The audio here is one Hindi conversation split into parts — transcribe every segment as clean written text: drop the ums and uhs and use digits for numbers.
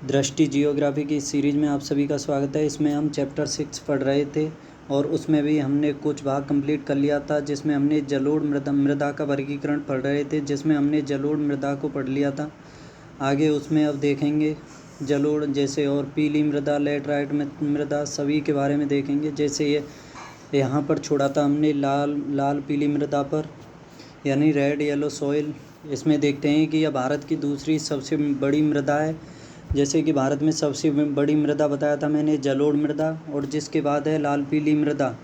दृष्टि जियोग्राफी की सीरीज़ में आप सभी का स्वागत है। इसमें हम चैप्टर 6 पढ़ रहे थे और उसमें भी हमने कुछ भाग कंप्लीट कर लिया था, जिसमें हमने जलोढ़ मृदा का वर्गीकरण पढ़ रहे थे, जिसमें हमने जलोढ़ मृदा को पढ़ लिया था। आगे उसमें अब देखेंगे जलोढ़ जैसे और पीली मृदा, लैटराइट मृदा सभी के बारे में देखेंगे। जैसे ये यहाँ पर छोड़ा था हमने लाल पीली मृदा पर, यानी रेड येलो सॉइल। इसमें देखते हैं कि यह भारत की दूसरी सबसे बड़ी मृदा है। जैसे कि भारत में सबसे बड़ी मृदा बताया था मैंने जलोढ़ मृदा, और जिसके बाद है लाल पीली मृदा।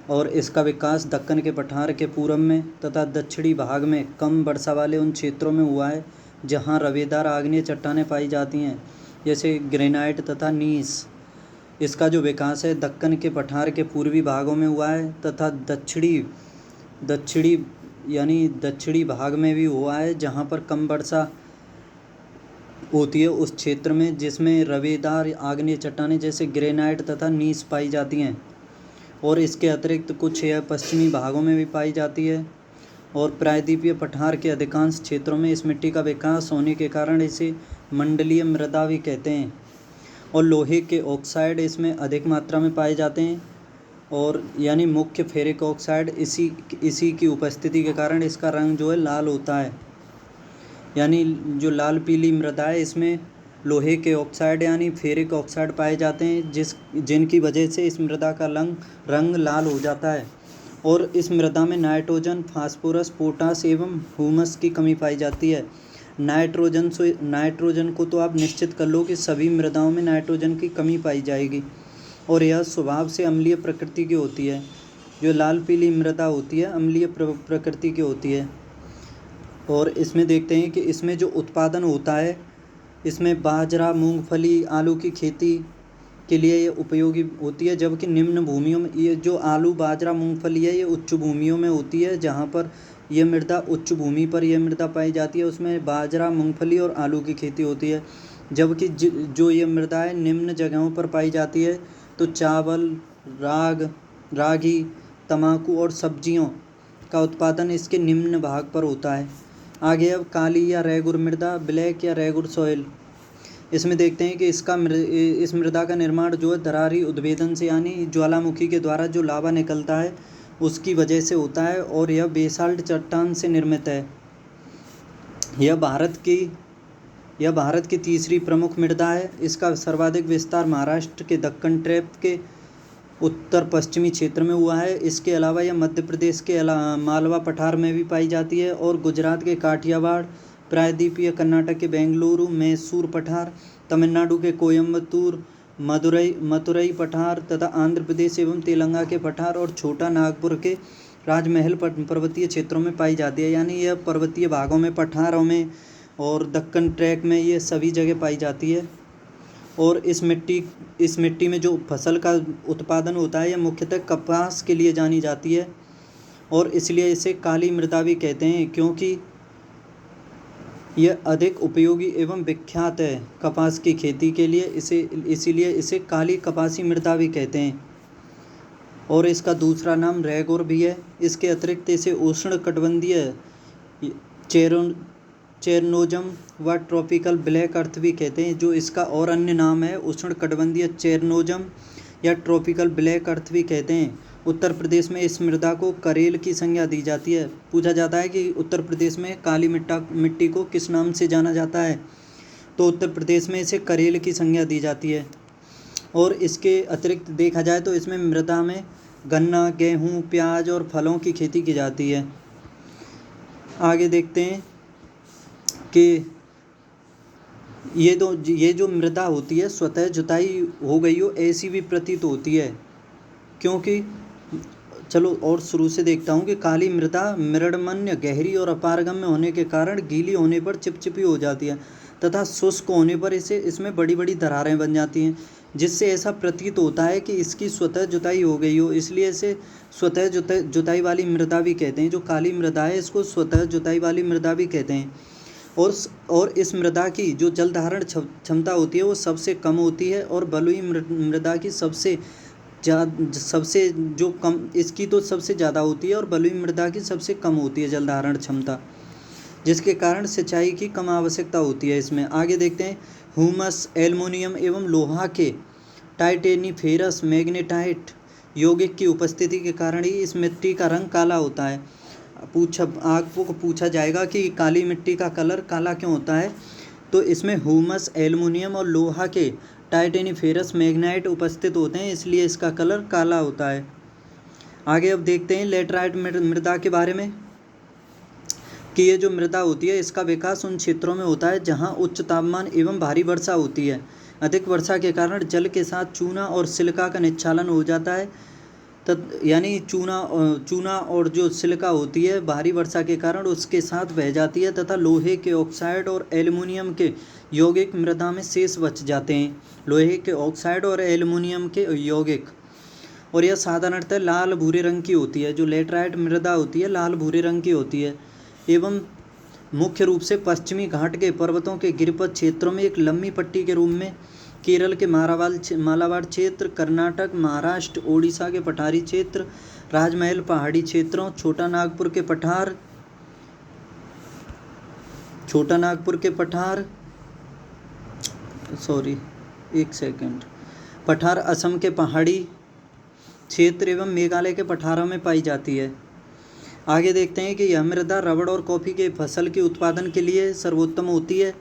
और इसका विकास दक्कन के पठार के पूर्व में तथा दक्षिणी भाग में कम वर्षा वाले उन क्षेत्रों में हुआ है जहां रवेदार आग्नेय चट्टानें पाई जाती हैं, जैसे ग्रेनाइट तथा नीस। इसका जो विकास है दक्कन के पठार के पूर्वी भागों में हुआ है तथा दक्षिणी भाग में भी हुआ है जहां पर कम वर्षा होती है उस क्षेत्र में, जिसमें रवेदार आग्नेय चट्टानें जैसे ग्रेनाइट तथा नीस पाई जाती हैं। और इसके अतिरिक्त कुछ यह पश्चिमी भागों में भी पाई जाती है। और प्रायद्वीपीय पठार के अधिकांश क्षेत्रों में इस मिट्टी का विकास होने के कारण इसे मंडलीय मृदा भी कहते हैं। और लोहे के ऑक्साइड इसमें अधिक मात्रा में पाए जाते हैं, और यानी मुख्य फेरिक ऑक्साइड इसी की उपस्थिति के कारण इसका रंग जो है लाल होता है। यानी जो लाल पीली मृदा है इसमें लोहे के ऑक्साइड यानी फेरिक ऑक्साइड पाए जाते हैं, जिनकी वजह से इस मृदा का रंग लाल हो जाता है। और इस मृदा में नाइट्रोजन, फास्फोरस, पोटास एवं ह्यूमस की कमी पाई जाती है। नाइट्रोजन को तो आप निश्चित कर लो कि सभी मृदाओं में नाइट्रोजन की कमी पाई जाएगी, और यह स्वभाव से अम्लीय प्रकृति की होती है। जो लाल पीली मृदा होती है अम्लीय प्रकृति की होती है। और इसमें देखते हैं कि इसमें जो उत्पादन होता है, इसमें बाजरा, मूंगफली, आलू की खेती के लिए ये उपयोगी होती है। जबकि निम्न भूमियों में ये जो आलू, बाजरा, मूंगफली है ये उच्च भूमियों में होती है। जहाँ पर ये मृदा उच्च भूमि पर यह मृदा पाई जाती है उसमें बाजरा, मूंगफली और आलू की खेती होती है। जबकि जो ये मृदा है निम्न जगहों पर पाई जाती है तो चावल, रागी, तंबाकू और सब्जियों का उत्पादन इसके निम्न भाग पर होता है। आगे अब काली या रेगुर मृदा, ब्लैक या रेगुर सॉइल। इसमें देखते हैं कि इस मृदा का निर्माण जो है दरारी उद्भेदन से यानी ज्वालामुखी के द्वारा जो लावा निकलता है उसकी वजह से होता है, और यह बेसाल्ट चट्टान से निर्मित है। यह भारत की तीसरी प्रमुख मृदा है। इसका सर्वाधिक विस्तार महाराष्ट्र के दक्कन ट्रैप के उत्तर पश्चिमी क्षेत्र में हुआ है। इसके अलावा यह मध्य प्रदेश के मालवा पठार में भी पाई जाती है, और गुजरात के काठियावाड़, प्रायद्वीपीय कर्नाटक के बेंगलुरु, मैसूर पठार, तमिलनाडु के कोयम्बतूर, मदुरई पठार तथा आंध्र प्रदेश एवं तेलंगाना के पठार और छोटा नागपुर के राजमहल पर्वतीय क्षेत्रों में पाई जाती है। यानी यह पर्वतीय भागों में, पठारों में और दक्कन ट्रैक में ये सभी जगह पाई जाती है। और इस मिट्टी में जो फसल का उत्पादन होता है यह मुख्यतः कपास के लिए जानी जाती है, और इसलिए इसे काली मृदा भी कहते हैं, क्योंकि यह अधिक उपयोगी एवं विख्यात है कपास की खेती के लिए। इसीलिए इसे काली कपासी मृदा भी कहते हैं। और इसका दूसरा नाम रेगोर भी है। इसके अतिरिक्त इसे उष्णकटिबंधीय चेरनोजम व ट्रॉपिकल ब्लैक अर्थ भी कहते हैं। जो इसका और अन्य नाम है उष्णकटिबंधीय चेरनोजम या ट्रॉपिकल ब्लैक अर्थ भी कहते हैं। उत्तर प्रदेश में इस मृदा को करेल की संज्ञा दी जाती है। पूछा जाता है कि उत्तर प्रदेश में काली मिट्टी को किस नाम से जाना जाता है, तो उत्तर प्रदेश में इसे करेल की संज्ञा दी जाती है। और इसके अतिरिक्त देखा जाए तो इसमें मृदा में गन्ना, गेहूँ, प्याज और फलों की खेती की जाती है। आगे देखते हैं कि ये जो मृदा होती है स्वतः जुताई हो गई हो ऐसी भी प्रतीत होती है, क्योंकि चलो और शुरू से देखता हूँ कि काली मृदा मृणमय, गहरी और अपारगम्य होने के कारण गीली होने पर चिपचिपी हो जाती है तथा शुष्क होने पर इसमें बड़ी बड़ी दरारें बन जाती हैं, जिससे ऐसा प्रतीत होता है कि इसकी स्वतः जुताई हो गई हो। इसलिए इसे स्वतः जुताई वाली मृदा भी कहते हैं। जो काली मृदा है इसको स्वतः जुताई वाली मृदा भी कहते हैं। और इस मृदा की जो जल धारण क्षमता होती है वो सबसे कम होती है, और बलुई मृदा की सबसे जो कम, इसकी तो सबसे ज़्यादा होती है और बलुई मृदा की सबसे कम होती है जल धारण क्षमता, जिसके कारण सिंचाई की कम आवश्यकता होती है इसमें। आगे देखते हैं ह्यूमस, एल्युमिनियम एवं लोहा के टाइटेनिफेरस मैग्नेटाइट यौगिक की उपस्थिति के कारण ही इस मिट्टी का रंग काला होता है। आपको पूछा जाएगा कि काली मिट्टी का कलर काला क्यों होता है, तो इसमें ह्यूमस, एल्युमिनियम और लोहा के टाइटेनिफेरस मैग्नेटाइट उपस्थित होते हैं, इसलिए इसका कलर काला होता है। आगे अब देखते हैं लेटराइट मृदा के बारे में कि ये जो मृदा होती है इसका विकास उन क्षेत्रों में होता है जहाँ उच्च तापमान एवं भारी वर्षा होती है। अधिक वर्षा के कारण जल के साथ चूना और सिलिका का निक्षालन हो जाता है, यानी चूना और जो सिलिका होती है भारी वर्षा के कारण उसके साथ बह जाती है तथा लोहे के ऑक्साइड और एल्युमिनियम के यौगिक मृदा में शेष बच जाते हैं। लोहे के ऑक्साइड और एल्युमिनियम के यौगिक, और यह साधारणतः लाल भूरे रंग की होती है। जो लेटराइट मृदा होती है लाल भूरे रंग की होती है एवं मुख्य रूप से पश्चिमी घाट के पर्वतों के गिरिपथ क्षेत्रों में एक लंबी पट्टी के रूप में केरल के मालाबार क्षेत्र, कर्नाटक, महाराष्ट्र, ओडिशा के पठारी क्षेत्र, राजमहल पहाड़ी क्षेत्रों, छोटा नागपुर पठार असम के पहाड़ी क्षेत्र एवं मेघालय के पठारों में पाई जाती है। आगे देखते हैं कि यह मृदा रबड़ और कॉफ़ी के फसल के उत्पादन के लिए सर्वोत्तम होती है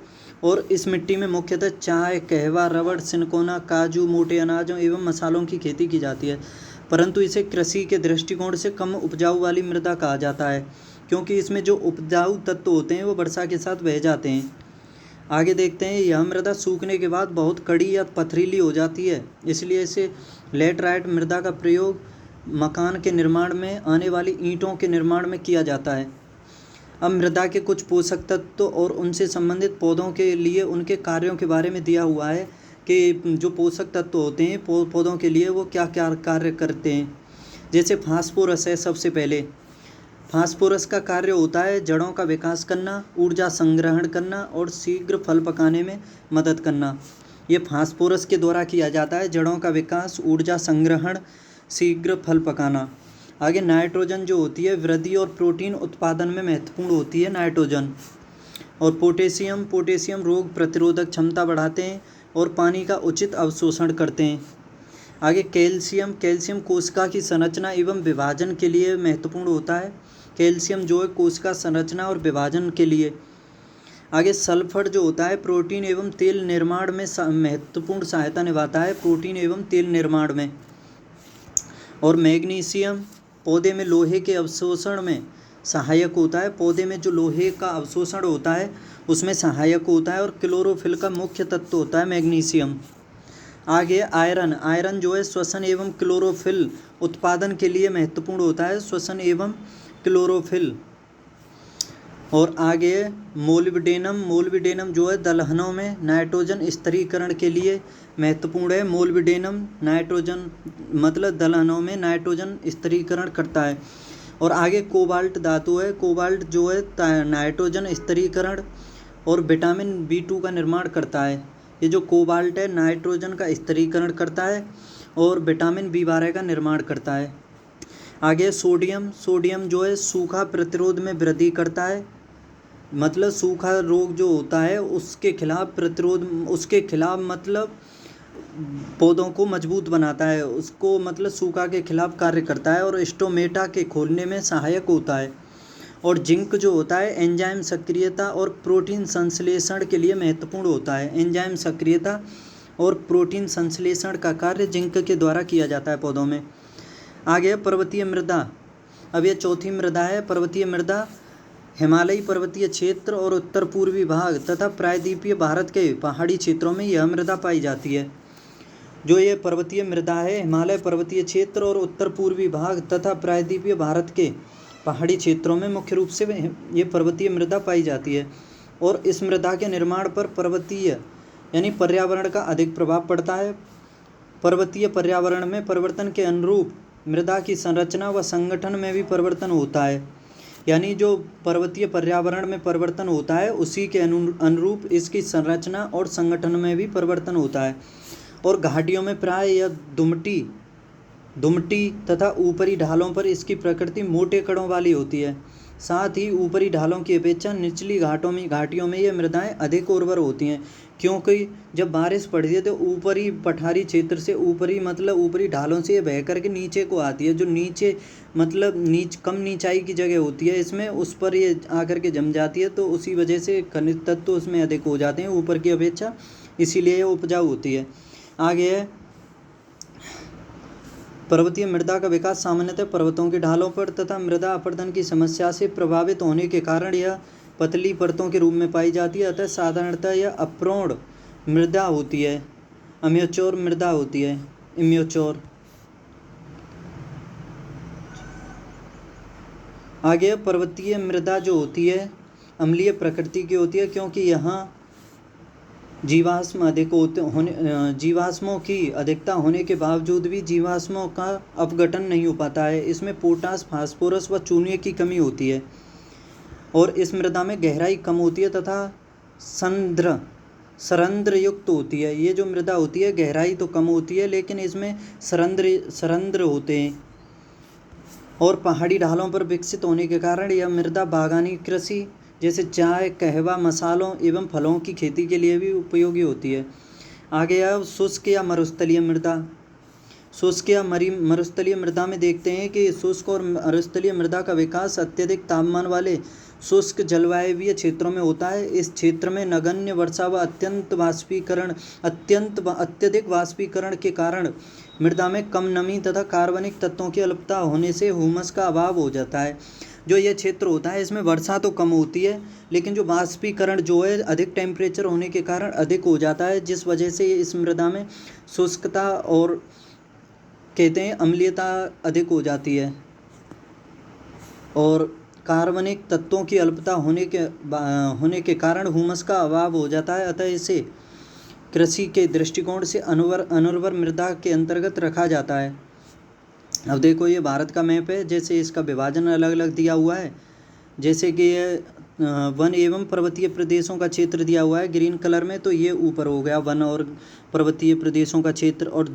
और इस मिट्टी में मुख्यतः चाय, कहवा, रबड़, सिनकोना, काजू, मोटे अनाजों एवं मसालों की खेती की जाती है, परंतु इसे कृषि के दृष्टिकोण से कम उपजाऊ वाली मृदा कहा जाता है क्योंकि इसमें जो उपजाऊ तत्व होते हैं वो वर्षा के साथ बह जाते हैं। आगे देखते हैं यह मृदा सूखने के बाद बहुत कड़ी या पथरीली हो जाती है, इसलिए इसे लेटराइट मृदा का प्रयोग मकान के निर्माण में आने वाली ईंटों के निर्माण में किया जाता है। अब मृदा के कुछ पोषक तत्व और उनसे संबंधित पौधों के लिए उनके कार्यों के बारे में दिया हुआ है कि जो पोषक तत्व होते हैं पौधों के लिए वो क्या क्या कार्य करते हैं। जैसे फास्फोरस है, सबसे पहले फास्फोरस का कार्य होता है जड़ों का विकास करना, ऊर्जा संग्रहण करना और शीघ्र फल पकाने में मदद करना। ये फास्फोरस के द्वारा किया जाता है, जड़ों का विकास, ऊर्जा संग्रहण, शीघ्र फल पकाना। आगे नाइट्रोजन जो होती है वृद्धि और प्रोटीन उत्पादन में महत्वपूर्ण होती है नाइट्रोजन। और पोटेशियम रोग प्रतिरोधक क्षमता बढ़ाते हैं और पानी का उचित अवशोषण करते हैं। आगे कैल्शियम कोशिका की संरचना एवं विभाजन के लिए महत्वपूर्ण होता है। कैल्शियम जो है कोशिका संरचना और विभाजन के लिए। आगे सल्फर जो होता है प्रोटीन एवं तेल निर्माण में महत्वपूर्ण सहायता निभाता है, प्रोटीन एवं तेल निर्माण में। और मैग्नीशियम पौधे में लोहे के अवशोषण में सहायक होता है, पौधे में जो लोहे का अवशोषण होता है उसमें सहायक होता है। और क्लोरोफिल का मुख्य तत्व होता है मैग्नीशियम। आगे आयरन जो है श्वसन एवं क्लोरोफिल उत्पादन के लिए महत्वपूर्ण होता है, श्वसन एवं क्लोरोफिल। और आगे मोलिब्डेनम जो है दलहनों में नाइट्रोजन स्थिरीकरण के लिए महत्वपूर्ण है। मोलिब्डेनम नाइट्रोजन मतलब दलहनों में नाइट्रोजन स्थिरीकरण करता है। और आगे कोबाल्ट धातु है, कोबाल्ट जो है नाइट्रोजन स्थिरीकरण और विटामिन B2 का निर्माण करता है। ये जो कोबाल्ट है नाइट्रोजन का स्थिरीकरण करता है और विटामिन B12 का निर्माण करता है। आगे सोडियम जो है सूखा प्रतिरोध में वृद्धि करता है, मतलब सूखा रोग जो होता है उसके खिलाफ मतलब पौधों को मजबूत बनाता है, उसको मतलब सूखा के खिलाफ कार्य करता है और स्टोमेटा के खोलने में सहायक होता है। और जिंक जो होता है एंजाइम सक्रियता और प्रोटीन संश्लेषण के लिए महत्वपूर्ण होता है। एंजाइम सक्रियता और प्रोटीन संश्लेषण का कार्य जिंक के द्वारा किया जाता है पौधों में। आगे पर्वतीय मृदा, अब यह चौथी मृदा है। पर्वतीय मृदा हिमालयी पर्वतीय क्षेत्र और उत्तर पूर्वी भाग तथा प्रायद्वीपीय भारत के पहाड़ी क्षेत्रों में यह मृदा पाई जाती है। जो ये पर्वतीय मृदा है हिमालय पर्वतीय क्षेत्र और उत्तर पूर्वी भाग तथा प्रायद्वीपीय भारत के पहाड़ी क्षेत्रों में मुख्य रूप से ये पर्वतीय मृदा पाई जाती है। और इस मृदा के निर्माण पर पर्वतीय यानी पर्यावरण का अधिक प्रभाव पड़ता है। पर्वतीय पर्यावरण में परिवर्तन के अनुरूप मृदा की संरचना व संगठन में भी परिवर्तन होता है, यानी जो पर्वतीय पर्यावरण में परिवर्तन होता है उसी के अनुरूप इसकी संरचना और संगठन में भी परिवर्तन होता है। और घाटियों में प्राय यह दुमटी तथा ऊपरी ढालों पर इसकी प्रकृति मोटे कणों वाली होती है। साथ ही ऊपरी ढालों की अपेक्षा निचली घाटियों में ये मृदाएं अधिक उर्वर होती हैं क्योंकि जब बारिश पड़ती है तो ऊपरी पठारी क्षेत्र से ऊपरी मतलब ऊपरी ढालों से ये बह करके नीचे को आती है, जो नीचे मतलब कम नीचाई की जगह होती है इसमें, उस पर ये आकर के जम जाती है, तो उसी वजह से खनिज तत्व उसमें अधिक हो जाते हैं ऊपर की अपेक्षा, इसीलिए ये उपजाऊ होती है। आगे है पर्वतीय मृदा का विकास सामान्यतः पर्वतों की ढालों पर तथा मृदा अपरदन की समस्या से प्रभावित होने के कारण यह पतली परतों के रूप में पाई जाती है। अतः साधारणतः यह अप्रोण मृदा होती है, इम्योचोर मृदा होती है, इम्योचोर। आगे पर्वतीय मृदा जो होती है अम्लीय प्रकृति की होती है, क्योंकि यहाँ जीवाश्मों की अधिकता होने के बावजूद भी जीवाश्मों का अपघटन नहीं हो पाता है। इसमें पोटास, फास्फोरस व चूने की कमी होती है और इस मृदा में गहराई कम होती है तथा सरंध्र युक्त होती है। ये जो मृदा होती है गहराई तो कम होती है लेकिन इसमें सरंध्र होते हैं और पहाड़ी ढालों पर विकसित होने के कारण यह मृदा बागानी कृषि जैसे चाय, कहवा, मसालों एवं फलों की खेती के लिए भी उपयोगी होती है। आगे अब शुष्क या मरुस्थलीय मृदा। शुष्क या मरुस्थलीय मृदा में देखते हैं कि शुष्क और मरुस्थलीय मृदा का विकास अत्यधिक तापमान वाले शुष्क जलवायवीय क्षेत्रों में होता है। इस क्षेत्र में नगण्य वर्षा व अत्यधिक वाष्पीकरण के कारण मृदा में कम नमी तथा कार्बनिक तत्वों की अल्पता होने से ह्यूमस का अभाव हो जाता है। जो ये क्षेत्र होता है इसमें वर्षा तो कम होती है लेकिन जो वाष्पीकरण जो है अधिक टेम्परेचर होने के कारण अधिक हो जाता है, जिस वजह से इस मृदा में शुष्कता और कहते हैं अम्लीयता अधिक हो जाती है और कार्बनिक तत्वों की अल्पता होने के कारण ह्यूमस का अभाव हो जाता है। अतः इसे कृषि के दृष्टिकोण से अनुर्वर मृदा के अंतर्गत रखा जाता है। अब देखो ये भारत का मैप है, जैसे इसका विभाजन अलग अलग दिया हुआ है, जैसे कि ये वन एवं पर्वतीय प्रदेशों का क्षेत्र दिया हुआ है ग्रीन कलर में, तो ये ऊपर हो गया वन और पर्वतीय प्रदेशों का क्षेत्र। और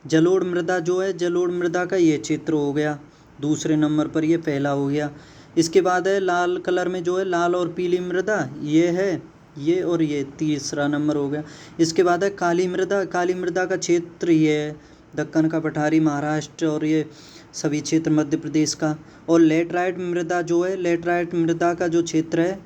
जलोढ़ मृदा जो है, जलोढ़ मृदा का ये क्षेत्र हो गया दूसरे नंबर पर, ये पहला हो गया। इसके बाद है लाल कलर में जो है लाल और पीली मृदा, ये है ये और ये तीसरा नंबर हो गया। इसके बाद है काली मृदा। काली मृदा का क्षेत्र ये है दक्कन का पठारी, महाराष्ट्र और ये सभी क्षेत्र मध्य प्रदेश का। और लेटराइट मृदा जो है, लेटराइट मृदा का जो क्षेत्र है,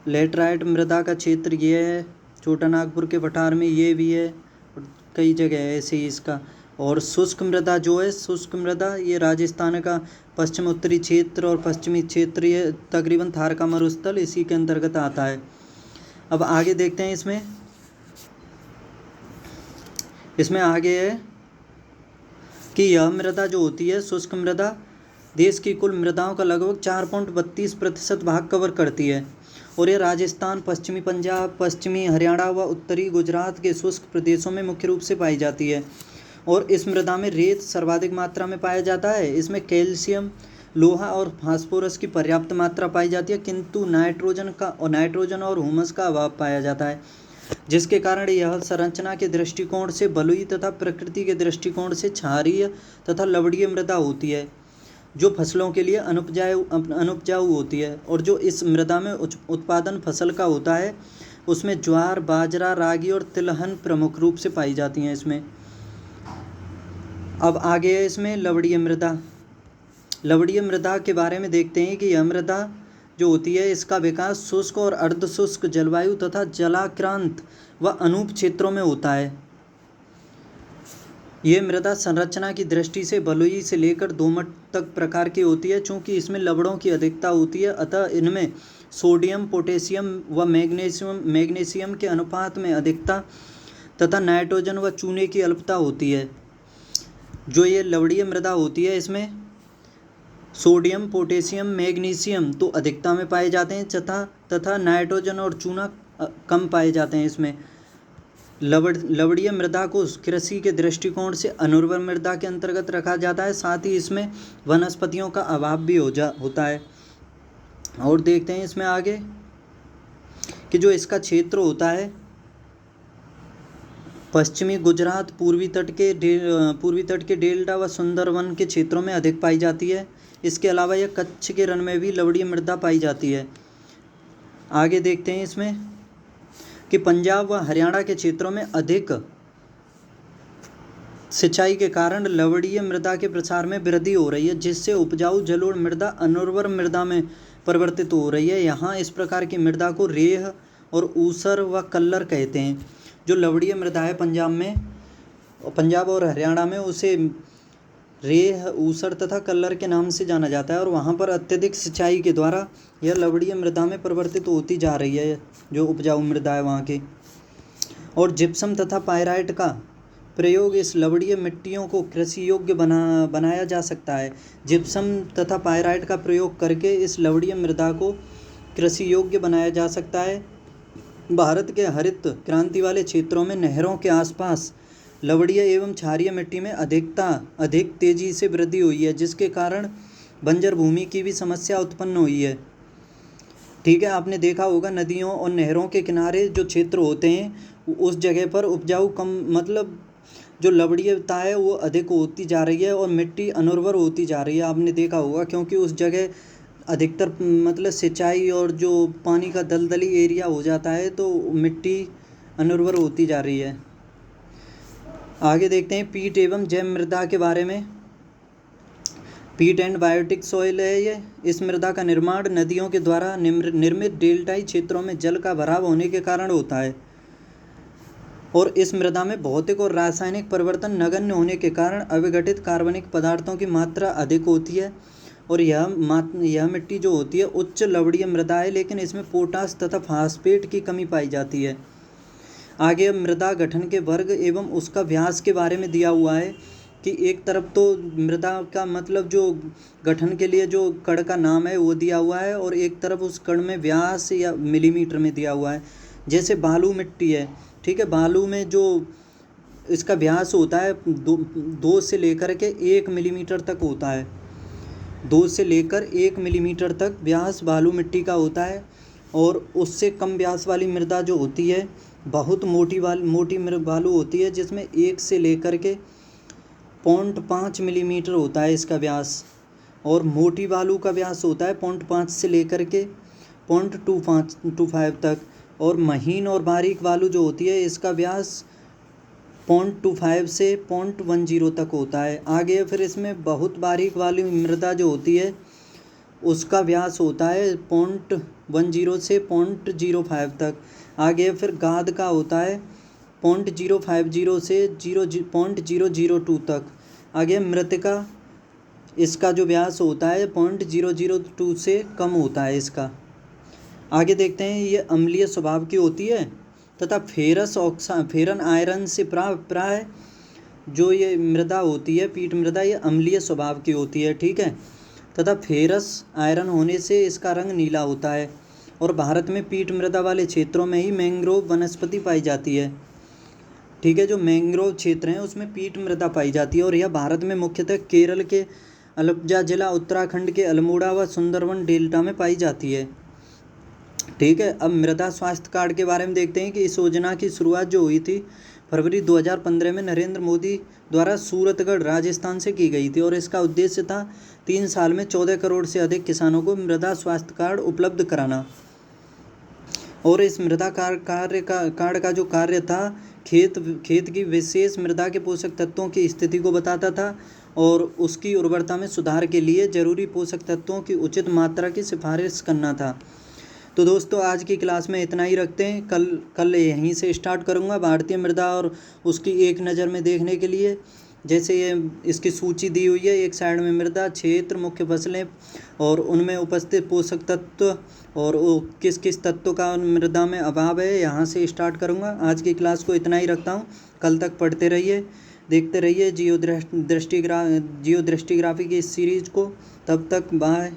लेटराइट मृदा का क्षेत्र ये है छोटा नागपुर के पठार में, ये भी है और कई जगह है ऐसे ही इसका। और शुष्क मृदा जो है, शुष्क मृदा ये राजस्थान का पश्चिम उत्तरी क्षेत्र और पश्चिमी क्षेत्र, ये तकरीबन थार का मरुस्थल इसी के अंतर्गत आता है। अब आगे देखते हैं इसमें आगे है कि यह मृदा जो होती है शुष्क मृदा देश की कुल मृदाओं का लगभग 4.32% भाग कवर करती है और यह राजस्थान, पश्चिमी पंजाब, पश्चिमी हरियाणा व उत्तरी गुजरात के शुष्क प्रदेशों में मुख्य रूप से पाई जाती है। और इस मृदा में रेत सर्वाधिक मात्रा में पाया जाता है। इसमें कैल्शियम, लोहा और फास्फोरस की पर्याप्त मात्रा पाई जाती है, किंतु नाइट्रोजन और ह्यूमस का अभाव पाया जाता है, जिसके कारण यह संरचना के दृष्टिकोण से बलुई तथा प्रकृति के दृष्टिकोण से क्षारीय तथा लवणीय मृदा होती है, जो फसलों के लिए अनुपजाऊ होती है। और जो इस मृदा में उत्पादन फसल का होता है उसमें ज्वार, बाजरा, रागी और तिलहन प्रमुख रूप से पाई जाती हैं इसमें। अब आगे है इसमें लवणीय मृदा। लवणीय मृदा के बारे में देखते हैं कि यह मृदा जो होती है इसका विकास शुष्क और अर्ध शुष्क जलवायु तथा जलाक्रांत व अनूप क्षेत्रों में होता है। ये मृदा संरचना की दृष्टि से बलुई से लेकर दोमट तक प्रकार की होती है। चूँकि इसमें लवणों की अधिकता होती है अतः इनमें सोडियम, पोटेशियम व मैग्नीशियम के अनुपात में अधिकता तथा नाइट्रोजन व चूने की अल्पता होती है। जो ये लवणीय मृदा होती है इसमें सोडियम, पोटेशियम, मैग्नीशियम तो अधिकता में पाए जाते हैं तथा नाइट्रोजन और चूना कम पाए जाते हैं इसमें। लवणीय मृदा को कृषि के दृष्टिकोण से अनुर्वर मृदा के अंतर्गत रखा जाता है। साथ ही इसमें वनस्पतियों का अभाव भी होता है। और देखते हैं इसमें आगे कि जो इसका क्षेत्र होता है पश्चिमी गुजरात, पूर्वी तट के डेल्टा व सुंदरवन के क्षेत्रों में अधिक पाई जाती है। इसके अलावा यह कच्छ के रण में भी लवणीय मृदा पाई जाती है। आगे देखते हैं इसमें कि पंजाब व हरियाणा के क्षेत्रों में अधिक सिंचाई के कारण लवणीय मृदा के प्रसार में वृद्धि हो रही है, जिससे उपजाऊ जलोढ़ मृदा अनुर्वर मृदा में परिवर्तित हो रही है। यहाँ इस प्रकार की मृदा को रेह और ऊसर व कल्लर कहते हैं। जो लवणीय मृदा है पंजाब और हरियाणा में, उसे रेह, ऊसर तथा कल्लर के नाम से जाना जाता है, और वहाँ पर अत्यधिक सिंचाई के द्वारा यह लवणीय मृदा में परिवर्तित होती जा रही है, जो उपजाऊ मृदा है वहाँ की। और जिप्सम तथा पायराइट का प्रयोग इस लवणीय मिट्टियों को कृषि योग्य बनाया जा सकता है। जिप्सम तथा पायराइट का प्रयोग करके इस लवणीय मृदा को कृषि योग्य बनाया जा सकता है। भारत के हरित क्रांति वाले क्षेत्रों में नहरों के आसपास लवणीय एवं क्षारीय मिट्टी में अधिक तेजी से वृद्धि हुई है, जिसके कारण बंजर भूमि की भी समस्या उत्पन्न हुई है। ठीक है, आपने देखा होगा नदियों और नहरों के किनारे जो क्षेत्र होते हैं उस जगह पर उपजाऊ कम, मतलब जो लवणीयता है वो अधिक होती जा रही है और मिट्टी अनुर्वर होती जा रही है। आपने देखा होगा क्योंकि उस जगह अधिकतर मतलब सिंचाई और जो पानी का दलदली एरिया हो जाता है, तो मिट्टी अनुर्वर होती जा रही है। आगे देखते हैं पीट एवं जैव मृदा के बारे में। पीट एंड बायोटिक सॉइल है ये। इस मृदा का निर्माण नदियों के द्वारा निर्मित डेल्टाई क्षेत्रों में जल का भराव होने के कारण होता है, और इस मृदा में भौतिक और रासायनिक परिवर्तन नगण्य होने के कारण अविघटित कार्बनिक पदार्थों की मात्रा अधिक होती है। और यह मिट्टी जो होती है उच्च लवणीय मृदा है, लेकिन इसमें पोटास तथा फास्फेट की कमी पाई जाती है। आगे मृदा गठन के वर्ग एवं उसका व्यास के बारे में दिया हुआ है कि एक तरफ तो मृदा का मतलब जो गठन के लिए जो कण का नाम है वो दिया हुआ है, और एक तरफ उस कण में व्यास या मिलीमीटर में दिया हुआ है। जैसे बालू मिट्टी है, ठीक है, बालू में जो इसका व्यास होता है 2 से लेकर के 1 मिलीमीटर तक होता है। 2 से लेकर 1 मिलीमीटर तक व्यास बालू मिट्टी का होता है, और उससे कम व्यास वाली मृदा जो होती है बहुत मोटी बालू होती है, जिसमें 1 से लेकर के 0.5 मिलीमीटर होता है इसका व्यास, और मोटी बालू का व्यास होता है 0.5 से लेकर के 0.25 तक, और महीन और बारीक बालू जो होती है इसका व्यास 0.25 से 0.10 तक होता है। आगे फिर इसमें बहुत बारीक वाली मृदा जो होती है उसका व्यास होता है 0.10 से 0.05 तक। आगे फिर गाद का होता है 0.050 से 0.002 तक। आगे मृतिका, इसका जो व्यास होता है 0.002 से कम होता है इसका। आगे देखते हैं ये अम्लीय स्वभाव की होती है तथा फेरन आयरन से प्राय जो ये मृदा होती है पीट मृदा, ये अम्लीय स्वभाव की होती है, ठीक है, तथा फेरस आयरन होने से इसका रंग नीला होता है। और भारत में पीट मृदा वाले क्षेत्रों में ही मैंग्रोव वनस्पति पाई जाती है, ठीक है, जो मैंग्रोव क्षेत्र हैं उसमें पीट मृदा पाई जाती है, और यह भारत में मुख्यतः केरल के अलप्पुझा जिला, उत्तराखंड के अल्मोड़ा व सुंदरवन डेल्टा में पाई जाती है, ठीक है। अब मृदा स्वास्थ्य कार्ड के बारे में देखते हैं कि इस योजना की शुरुआत जो हुई थी फरवरी 2015 में नरेंद्र मोदी द्वारा सूरतगढ़ राजस्थान से की गई थी, और इसका उद्देश्य था 3 साल में 14 करोड़ से अधिक किसानों को मृदा स्वास्थ्य कार्ड उपलब्ध कराना। और इस मृदा कार्ड का जो कार्य था खेत की विशेष मृदा के पोषक तत्वों की स्थिति को बताता था, और उसकी उर्वरता में सुधार के लिए जरूरी पोषक तत्वों की उचित मात्रा की सिफारिश करना था। तो दोस्तों आज की क्लास में इतना ही रखते हैं। कल यहीं से स्टार्ट करूँगा भारतीय मृदा और उसकी एक नज़र में देखने के लिए। जैसे ये इसकी सूची दी हुई है, एक साइड में मृदा क्षेत्र, मुख्य फसलें और उनमें उपस्थित पोषक तत्व और वो किस किस तत्व का मृदा में अभाव है, यहाँ से स्टार्ट करूँगा। आज की क्लास को इतना ही रखता हूँ। कल तक पढ़ते रहिए, देखते रहिए जियो दृष्टिग्राफी की इस सीरीज़ को। तब तक बाय।